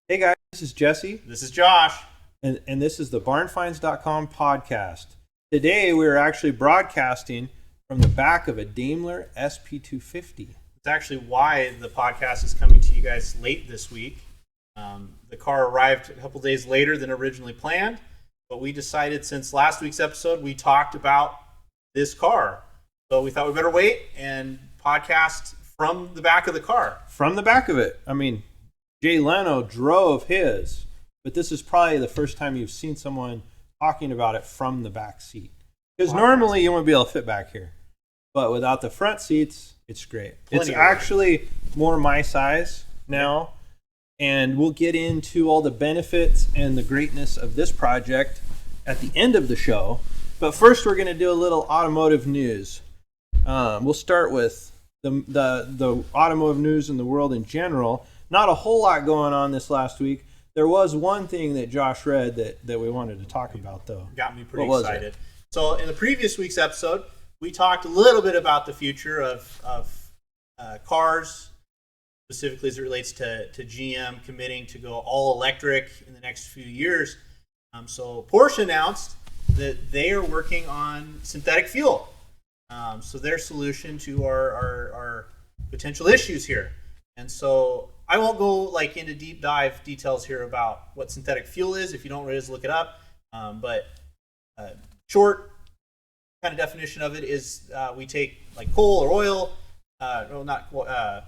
Hey guys, this is Jesse, This is Josh. and this is the barnfinds.com podcast. Today we're actually broadcasting from the back of a Daimler SP250. It's actually why the podcast is coming to you guys late this week. The car arrived a couple days later than originally planned, but we decided since last week's episode we talked about this car. So we thought we better wait and podcast from the back of the car. From the back of it. I mean, Jay Leno drove his, but this is probably the first time you've seen someone talking about it from the back seat. Because normally you won't be able to fit back here. But without the front seats, it's great. It's actually more my size now. And we'll get into all the benefits and the greatness of this project at the end of the show. But first, we're going to do a little automotive news. We'll start with the automotive news in the world in general. Not a whole lot going on this last week. There was one thing that Josh read that we wanted to talk about, though. Got me pretty excited. So in the previous week's episode, we talked a little bit about the future of cars, specifically as it relates to GM committing to go all electric in the next few years. So Porsche announced that they are working on synthetic fuel. So their solution to our potential issues here. And so I won't go into deep dive details here about what synthetic fuel is. If you don't read it, look it up. But short kind of definition of it is we take coal or oil, not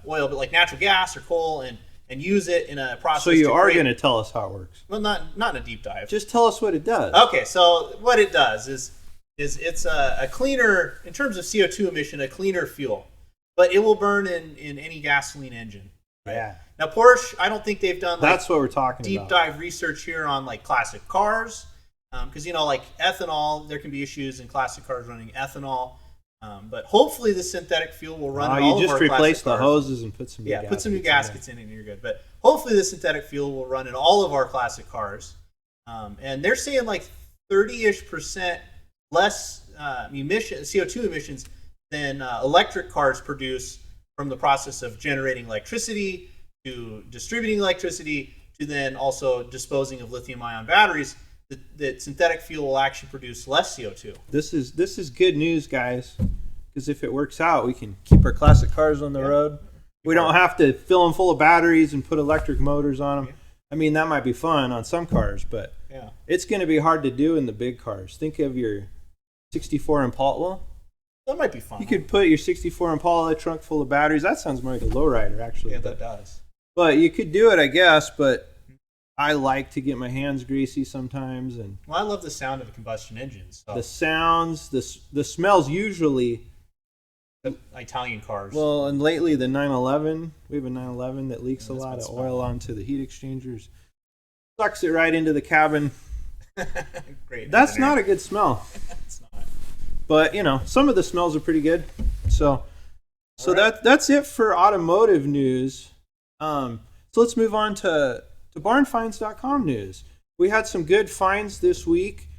oil, but natural gas or coal, and use it in a process. So you are going to tell us how it works? Well, not in a deep dive. Just tell us what it does. Okay, so what it does is it's a cleaner, in terms of CO2 emission, a cleaner fuel, but it will burn in any gasoline engine. Right? Yeah. Now Porsche, I don't think they've done that's what we're talking deep about. dive research here on classic cars, because ethanol, there can be issues in classic cars running ethanol. But hopefully the synthetic fuel will run in all of our classic cars. You just replace the hoses and put some new gaskets. Put some new gaskets in and you're good. But hopefully the synthetic fuel will run in all of our classic cars. And they're saying 30-ish% less CO2 emissions than electric cars produce from the process of generating electricity to distributing electricity to then also disposing of lithium-ion batteries. That synthetic fuel will actually produce less CO2. This is good news, guys, because if it works out, we can keep our classic cars on the road. We don't have to fill them full of batteries and put electric motors on them. I mean, that might be fun on some cars, but it's going to be hard to do in the big cars. Think of your 64 Impala. That might be fun. You could put your 64 Impala trunk full of batteries. That sounds more like a lowrider, actually. Yeah, that does. But you could do it, I guess, but I like to get my hands greasy sometimes. And I love the sound of a combustion engine. So. The sounds, the smells usually. Italian cars. Well, and lately the 911, we have a 911 that leaks a lot of oil onto the heat exchangers. Sucks it right into the cabin. Great. That's not a good smell. It's not. But, some of the smells are pretty good. So right. That's it for automotive news. So let's move on to barnfinds.com news. We had some good finds this week.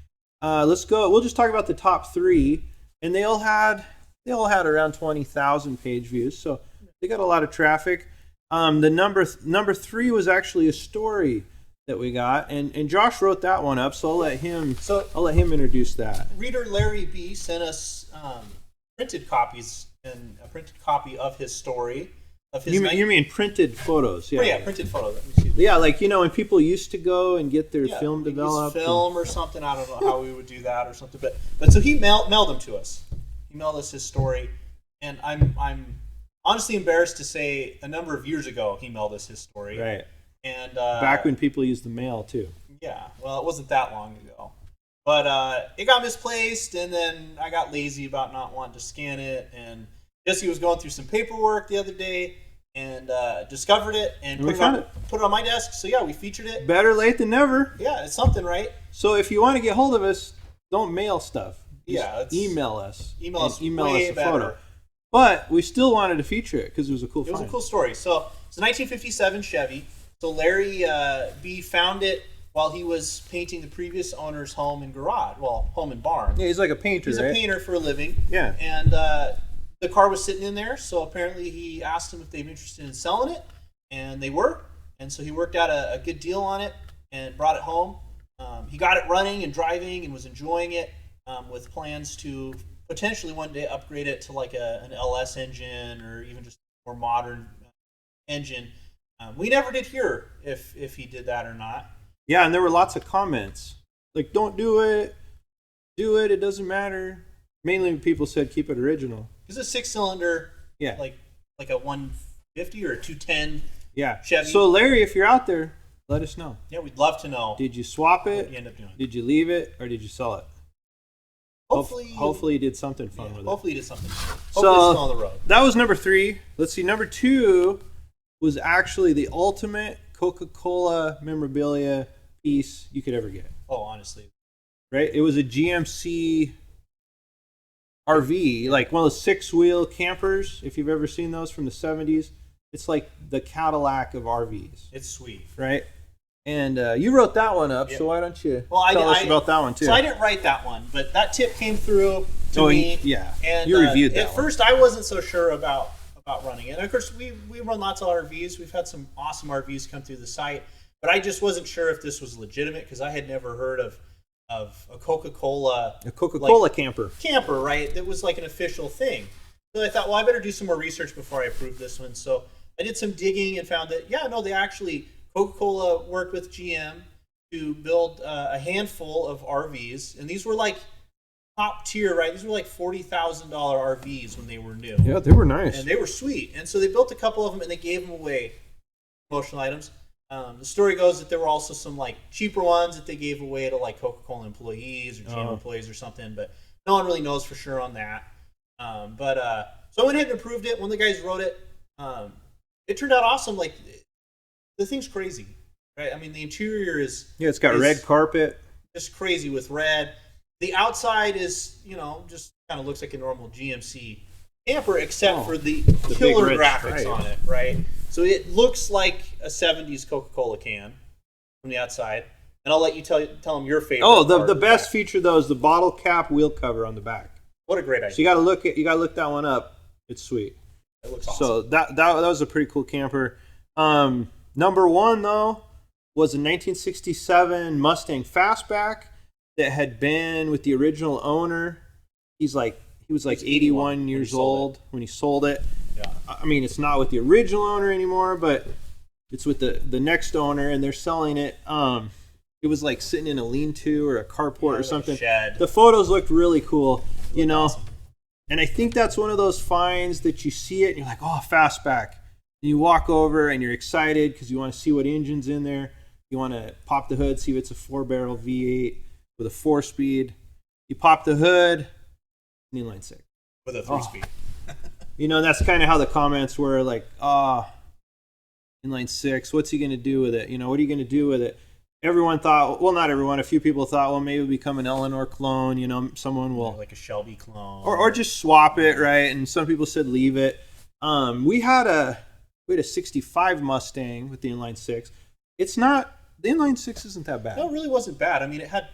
Let's go. We'll just talk about the top three, and they all had around 20,000 page views, so they got a lot of traffic. The number three was actually a story that we got, and Josh wrote that one up, so I'll let him introduce that. Reader Larry B sent us printed copies and a printed copy of his story. You mean printed photos? Yeah. Oh, yeah, printed photos. Yeah, when people used to go and get their film developed. Film or something. I don't know how we would do that or something. But so he mailed them to us. He mailed us his story, and I'm honestly embarrassed to say a number of years ago he mailed us his story. Right. And back when people used the mail too. Yeah. Well, it wasn't that long ago. But it got misplaced, and then I got lazy about not wanting to scan it, and Jesse was going through some paperwork the other day and discovered it and put it on my desk. So yeah, we featured it. Better late than never. Yeah, it's something, right? So if you want to get hold of us, don't mail stuff. Just email us. Email us a better. photo. But we still wanted to feature it because it was a cool find. It was a cool story. So it's a 1957 Chevy. So Larry B found it while he was painting the previous owner's home and garage. Well, home and barn. Yeah, he's like a painter, He's right? a painter for a living. Yeah. And the car was sitting in there, so apparently he asked them if they'd be interested in selling it, and they were. and so he worked out a good deal on it and brought it home. He got it running and driving and was enjoying it, with plans to potentially one day upgrade it to like an LS engine or even just a more modern engine. We never did hear if he did that or not. Yeah, and there were lots of comments like, "Don't do it, do it. It doesn't matter." Mainly, people said keep it original. It's a 6-cylinder, Yeah, like a 150 or a 210. yeah. Chevy. So Larry, if you're out there, let us know. Yeah, we'd love to know. Did you swap what it? you end up doing. Did you leave it, or did you sell it? Hopefully you did something fun with it. Hopefully you did something. Hopefully So it's still on the road. that was number 3. Let's see. Number 2 was actually the ultimate Coca-Cola memorabilia piece you could ever get. Oh, honestly. Right? It was a GMC RV, like one of those 6-wheel campers. If you've ever seen those from the 70s, it's like the Cadillac of RVs. It's sweet. Right? And you wrote that one up, Yep. so why don't you Well, tell us about that one too? So I didn't write that one, but that tip came through to me. Yeah, And you reviewed that at first, I wasn't so sure about running it. And of course, we run lots of RVs. We've had some awesome RVs come through the site, but I just wasn't sure if this was legitimate because I had never heard of a Coca-Cola camper. camper, right? That was like an official thing. So I thought, well, I better do some more research before I approve this one. So I did some digging and found that, they actually, Coca-Cola worked with GM to build a handful of RVs. And these were like top tier, right? These were like $40,000 RVs when they were new. Yeah, they were nice. And they were sweet. And so they built a couple of them and they gave them away, promotional items. The story goes that there were also some like cheaper ones that they gave away to like Coca-Cola employees or GM employees or something, but no one really knows for sure on that. So I went ahead and approved it. One of the guys wrote it. It turned out awesome. Like the thing's crazy, right? I mean, the interior is it's got red carpet, just crazy with red. The outside is just kind of looks like a normal GMC camper, except for the killer graphics on it, right? So it looks like a 70s Coca-Cola can from the outside. And I'll let you tell them your favorite. Oh, the best feature though is the bottle cap wheel cover on the back. What a great idea! So you got to look that one up. It's sweet. It looks awesome. So that was a pretty cool camper. Number 1 though was a 1967 Mustang Fastback that had been with the original owner. He was like 81 years old when he sold it. Yeah. I mean, it's not with the original owner anymore, but it's with the next owner, and they're selling it. It was like sitting in a lean-to or a carport or something. Shed. The photos looked really cool, Awesome. And I think that's one of those finds that you see it and you're like, oh, Fastback. And you walk over and you're excited because you want to see what engine's in there. You want to pop the hood, see if it's a 4-barrel V8 with a 4-speed. You pop the hood, inline 6. With a 3-speed. That's kind of how the comments were like, inline 6, what's he going to do with it? What are you going to do with it? Everyone thought, well, not everyone, a few people thought, well, maybe it'll become an Eleanor clone, someone will. Like a Shelby clone. Or just swap it, right? And some people said leave it. We had a 65 Mustang with the inline 6. It's not, the inline 6 isn't that bad. No, it really wasn't bad. I mean, it had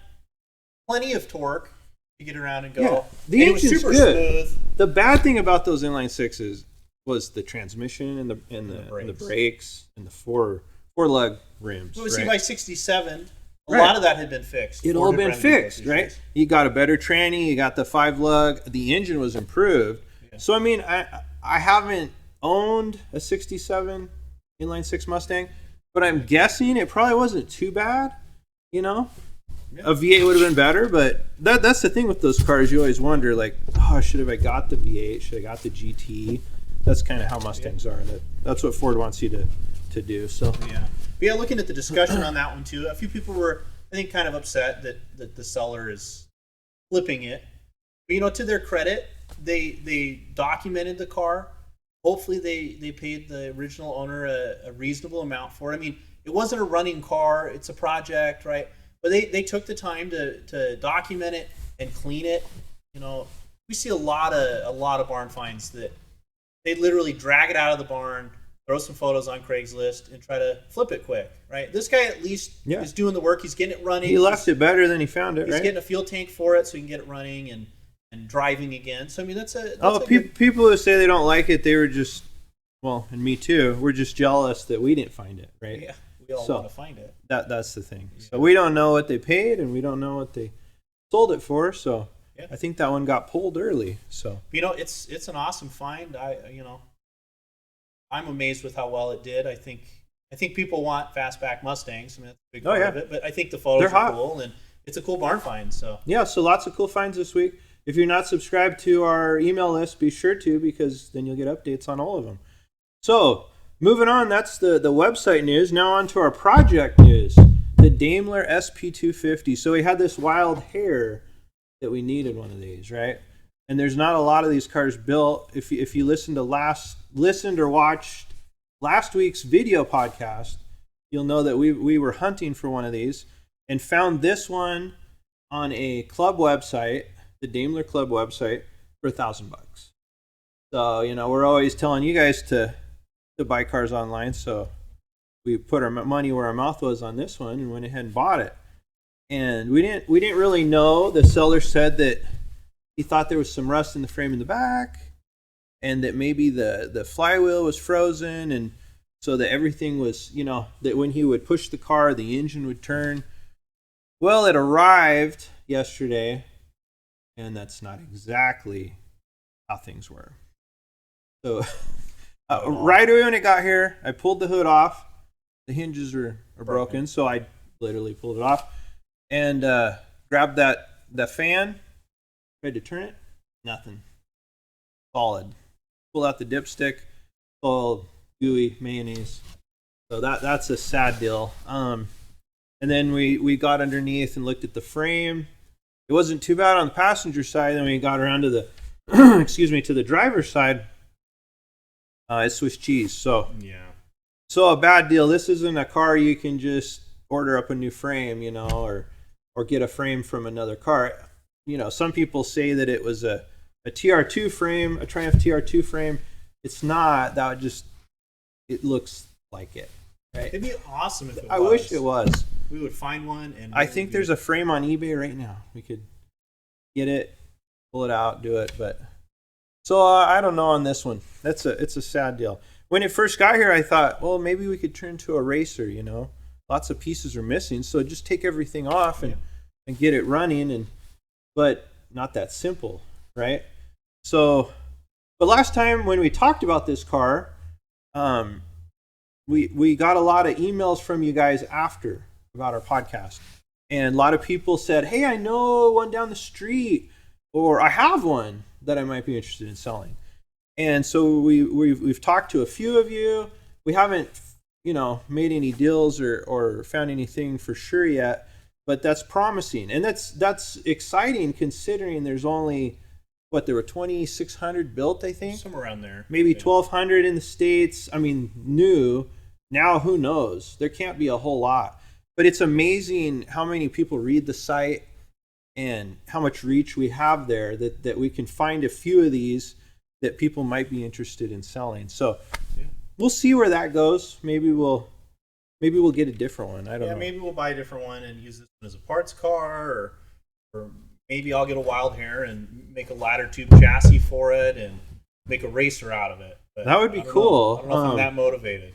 plenty of torque to get around and go. Yeah, the and engine's it was super good. smooth. The bad thing about those inline 6s was the transmission and the brakes and the four lug rims. Well, see, by 67, a Right. lot of that had been fixed. It Ford all had been remedied fixed, those right? issues. You got a better tranny, you got the 5 lug, the engine was improved. Yeah. So I mean, I haven't owned a 67 inline 6 Mustang, but I'm guessing it probably wasn't too bad, Yeah. A V8 would have been better, but that's the thing with those cars. You always wonder, like, oh, should have I got the V8? Should I got the GT? That's kind of how Mustangs are. That's what Ford wants you to do. So Yeah. But yeah, looking at the discussion on that one too, a few people were, I think, kind of upset that the seller is flipping it. But to their credit, they documented the car. Hopefully they paid the original owner a reasonable amount for it. I mean, it wasn't a running car, it's a project, right? But they took the time to document it and clean it. We see a lot of barn finds that they literally drag it out of the barn, throw some photos on Craigslist, and try to flip it quick, right? This guy at least is doing the work. He's getting it running. he left it better than he found it, He's right? getting a fuel tank for it so he can get it running and driving again. So I mean, that's a People who say they don't like it, they were just, well, and me too, we're just jealous that we didn't find it, right? Yeah. we all So, want to find it. That's the thing. So we don't know what they paid, and we don't know what they sold it for. So Yeah. I think that one got pulled early. So It's an awesome find. I'm amazed with how well it did. I think people want fastback Mustangs. I mean, that's a big part of it. But I think the photos They're are hot. cool, and it's a cool barn find. So yeah, so lots of cool finds this week. If you're not subscribed to our email list, be sure to, because then you'll get updates on all of them. So moving on, that's the website news. Now on to our project news. The Daimler SP250. So we had this wild hair that we needed one of these, right? And there's not a lot of these cars built. If you listened or watched last week's video podcast, you'll know that we were hunting for one of these and found this one on a club website, the Daimler Club website, for $1,000. So we're always telling you guys to buy cars online. So we put our money where our mouth was on this one and went ahead and bought it. And we didn't really know. The seller said that he thought there was some rust in the frame in the back, and that maybe the flywheel was frozen, and so that everything was, that when he would push the car, the engine would turn. Well, it arrived yesterday, and that's not exactly how things were. So right away when it got here, I pulled the hood off. The hinges are broken, so I literally pulled it off and grabbed that fan. Tried to turn it, nothing. Solid. Pull out the dipstick, all gooey mayonnaise. So that's a sad deal. And then we got underneath and looked at the frame. It wasn't too bad on the passenger side. Then we got around to the to the driver's side. It's Swiss cheese. So a bad deal. This isn't a car you can just order up a new frame, or get a frame from another car. Some people say that it was a TR2 frame, a Triumph TR2 frame. It's not. It looks like it, right? it'd be awesome if it was. I wish it was. We would find one, and I think there's a frame on eBay right now. We could get it, pull it out, do it. But so I don't know on this one. It's a sad deal. When it first got here, I thought, well, maybe we could turn to a racer. Lots of pieces are missing, so just take everything off and get it running. But not that simple, right? So, but last time when we talked about this car, we got a lot of emails from you guys after about our podcast, and a lot of people said, "Hey, I know one down the street, or I have one that I might be interested in selling." And so we've talked to a few of you. We haven't made any deals or found anything for sure yet. But that's promising, and that's exciting considering there's only there were 2,600 built, I think, somewhere around there, maybe 1,200 in the States. I mean, new. Now who knows? There can't be a whole lot, but it's amazing how many people read the site and how much reach we have there. That we can find a few of these that people might be interested in selling. So we'll see where that goes. Maybe we'll get a different one. I don't know. Maybe we'll buy a different one and use this one as a parts car, or maybe I'll get a wild hair and make a ladder tube chassis for it and make a racer out of it. But that would be cool. I don't know if I'm that motivated.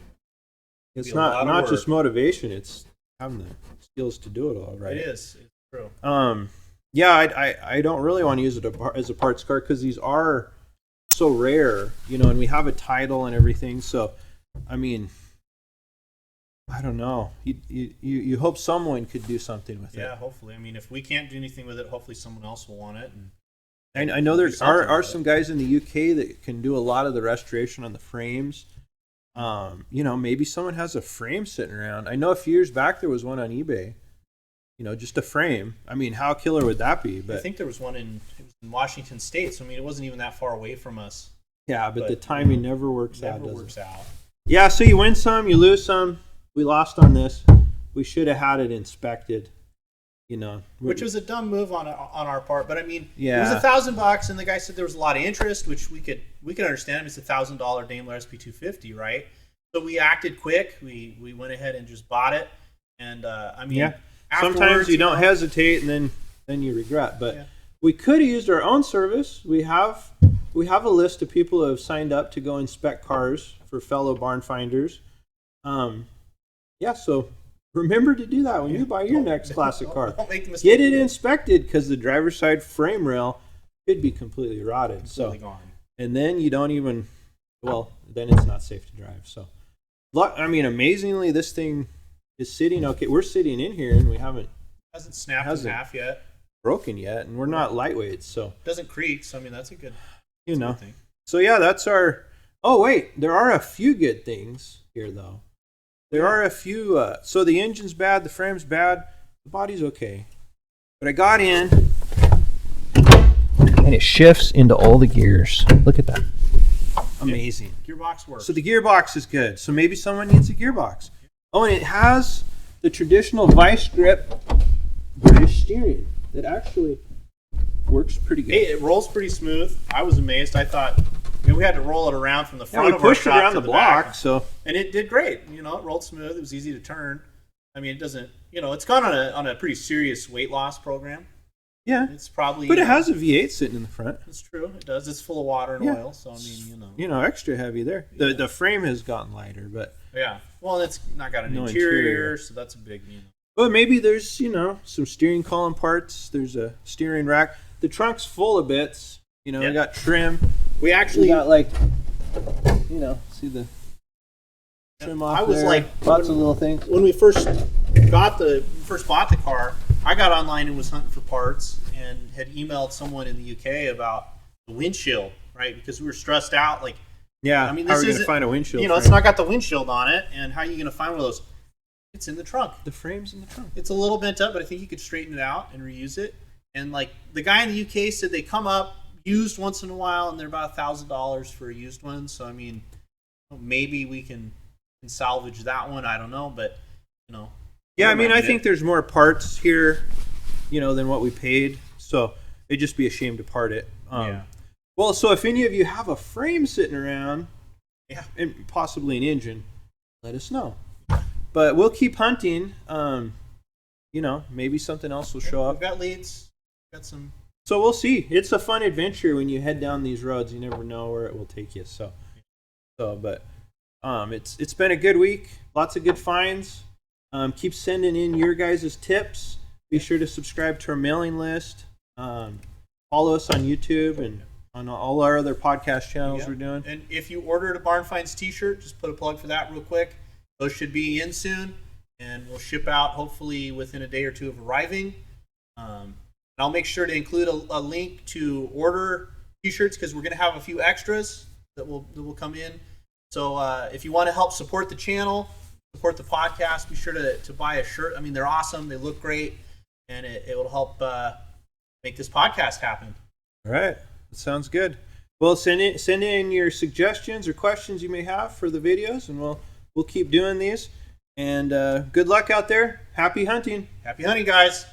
It's not just motivation. It's having the skills to do it all, right? It is. It's true. I don't really want to use it as a parts car because these are so rare, and we have a title and everything. So, I mean, I don't know. You hope someone could do something with it. Yeah, hopefully. I mean, if we can't do anything with it, hopefully someone else will want it. And I know there are some guys in the UK that can do a lot of the restoration on the frames. Maybe someone has a frame sitting around. I know a few years back there was one on eBay. Just a frame. I mean, how killer would that be? But I think there was one in Washington State. So I mean, it wasn't even that far away from us. Yeah, but the timing never works out. Out. Yeah, so you win some, you lose some. We lost on this. We should have had it inspected. Which was a dumb move on our part. But I mean, yeah. It was $1,000, and the guy said there was a lot of interest, which we could understand. It's $1,000 Daimler SP250, right? So we acted quick. We went ahead and just bought it. And sometimes you don't hesitate, and then you regret. But we could have used our own service. We have a list of people who have signed up to go inspect cars for fellow barn finders. Yeah, so remember to do that when you buy your next classic car. Don't make the mistake. Get it inspected because the driver's side frame rail could be completely rotted. Completely gone. And then you don't even, well, then it's not safe to drive. So, I mean, amazingly, this thing is sitting okay. We're sitting in here and we haven't Hasn't snapped in half yet. broken yet, and we're not lightweights, so Doesn't creak, so I mean that's a good, good thing. So yeah, that's our. Oh wait, there are a few good things here though. There are a few. So the engine's bad, the frame's bad, the body's okay. But I got in, and it shifts into all the gears. Look at that. Amazing. Gearbox works. So the gearbox is good. So maybe someone needs a gearbox. Oh, and it has the traditional vice grip British steering that actually works pretty good. Hey, it rolls pretty smooth. I was amazed. I thought we had to roll it around from the front we of our pushed it shop around to the back. block, so And it did great. It rolled smooth. It was easy to turn. I mean, it doesn't. It's gone on a pretty serious weight loss program. yeah. It's probably. But it has a V8 sitting in the front. It's true. It does. It's full of water and oil. So I mean, Extra heavy there. The frame has gotten lighter, but Yeah. Well, it's not got an No interior, so that's a big. But maybe there's, some steering column parts. There's a steering rack. The trunk's full of bits. We got trim. We actually We got see the trim off I was there. like, Lots of little things. when we first bought the car, I got online and was hunting for parts and had emailed someone in the UK about the windshield, right? Because we were stressed out. Like, Yeah, I mean, how this are we going to isn't- find a windshield it's frame? not got the windshield on it, and how are you going to find one of those? It's in the trunk. The frame's in the trunk. It's a little bent up, but I think you could straighten it out and reuse it. And like the guy in the UK said, they come up used once in a while, and they're about $1,000 for a used one. So I mean, maybe we can salvage that one. I don't know, but Yeah, I mean, I think there's more parts here, than what we paid. So it'd just be a shame to part it. Yeah. Well, so if any of you have a frame sitting around, Yeah. and possibly an engine, let us know. But we'll keep hunting. Maybe something else will show We've up. got leads. Got some. So we'll see. It's a fun adventure when you head down these roads. You never know where it will take you. But it's been a good week. Lots of good finds. Keep sending in your guys' tips. Be sure to subscribe to our mailing list. Follow us on YouTube and on all our other podcast channels we're doing. And if you ordered a Barn Finds t-shirt, just put a plug for that real quick. Those should be in soon, and we'll ship out hopefully within a day or two of arriving. And I'll make sure to include a link to order t-shirts because we're going to have a few extras that will come in. So if you want to help support the channel, support the podcast, be sure to buy a shirt. I mean, they're awesome. They look great, and it will help make this podcast happen. All right. That sounds good. Well, send in your suggestions or questions you may have for the videos, and we'll keep doing these. And good luck out there. Happy hunting. Happy hunting, guys.